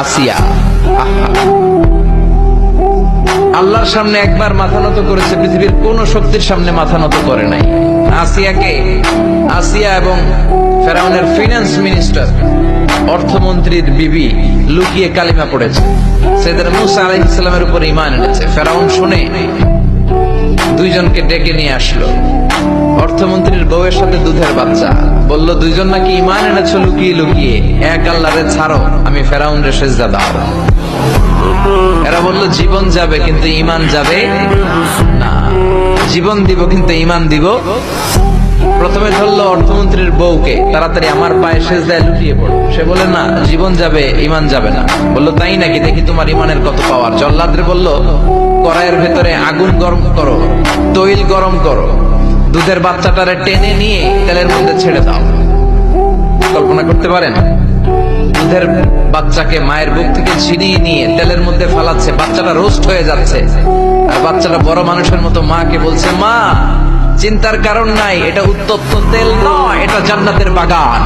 আসিয়া। আল্লাহর সামনে একবার মাথা নত করেছে, পৃথিবীর কোন শক্তির সামনে মাথা নত করে নাই। আসিয়া এবং ফেরাউনের ফিনান্স মিনিস্টার, অর্থমন্ত্রীর বিবি লুকিয়ে কালিমা পড়েছে, সাইয়েদনা মূসা আলাইহিস সালামের উপর ঈমান এনেছে। ফেরাউন শুনে দুইজনকে ডেকে নিয়ে আসলো। অর্থমন্ত্রীর বউয়ের সাথে দুধের বাচ্চা, বলল দুইজন নাকি ঈমান এনেছো লুকিয়ে লুকিয়ে, এক আল্লাহরে ছাড়ো, আমি ফেরাউন রে সেজদা দাও। এরা বলল জীবন যাবে কিন্তু ঈমান যাবে না, জীবন দিব কিন্তু ঈমান দিব। প্রথমে ধরলো অর্থমন্ত্রীর বউকে, তাড়াতাড়ি আমার পায়ে সেজদায় লুটিয়ে পড়ো। সে বলে না, জীবন যাবে ঈমান যাবে না। বললো তাই নাকি, দেখি তোমার ঈমানের কত পাওয়ার। জল্লাদরে বলল কড়াইয়ের ভেতরে আগুন গরম করো, তৈল গরম করো, দুধের বাচ্চাটারে টেনে নিয়ে তেলের মধ্যে ছেড়ে দাও। কল্পনা করতে পারেন? দুধের বাচ্চাকে মায়ের বুক থেকে ছিনিয়ে নিয়ে তেলের মধ্যে ফালাচ্ছে, বাচ্চাটা রোস্ট হয়ে যাচ্ছে, আর বাচ্চাটা বড় মানুষের মতো মাকে বলছে, মা চিন্তার কারণ নাই, এটা উত্তপ্ত তেল নয়, এটা জান্নাতের বাগান।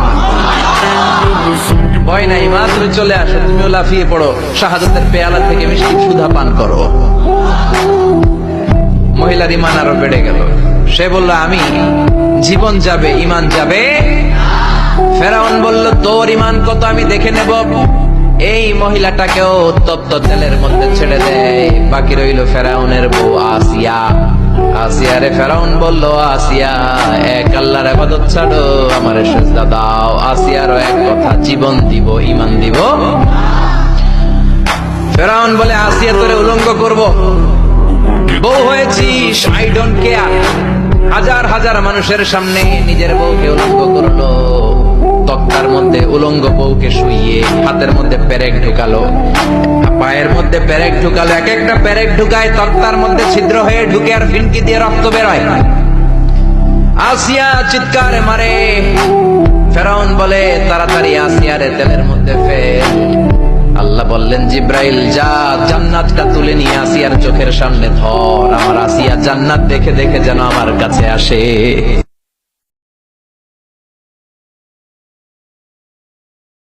ভয় নাই মা, তুমি চলে আসো, তুমিও লাফিয়ে পড়ো, শাহাদাতের পেয়ালা থেকে মিষ্টি সুধা পান করো। মহিলার ঈমান আরো বেড়ে গেল। সে বলল আমি, জীবন যাবে ঈমান যাবে। ফেরাউন বলল তোর ঈমান কত আমি দেখে নেব। এই মহিলাটাকেও উত্তপ্ত তেলের মধ্যে ছেড়ে দেয়। বাকি রইল ফেরাউনের বউ আসিয়া। আসিয়ারে ফেরাউন বলল, আসিয়া এক আল্লাহর ইবাদত ছাড়ো, আমারে সেজদা দাও। আসিয়ারও এক কথা, জীবন দিব ঈমান দিব। ফেরাউন বলে আসিয়া তোরে উলঙ্গ করব, বউ হয়েছিস, আই ডোন্ট কেয়ার। হাজার হাজার মানুষের সামনে নিজের বউকে উলঙ্গ করলো। তক্তার মধ্যে উলঙ্গ বউকে শুইয়ে হাতের মধ্যে পেরেক ঢুকালো, পায়ের মধ্যে পেরেক ঢুকালো। এক একটা পেরেক ঢুকায় তক্তার মধ্যে ছিদ্র হয়ে ঢুকে আর ফিনকি দিয়ে রক্ত বের হয়। আসিয়া চিৎকার মারে। ফেরাউন বলে তাড়াতাড়ি আসিয়ারে তেলের মধ্যে ফেল। আল্লাহ বললেন জিব্রাইল যা, জান্নাতটা তুলে নিয়ে আসিয়ার চোখের সামনে ধর, আমার আসিয়া জান্নাত দেখে দেখে যেন আমার কাছে আসে।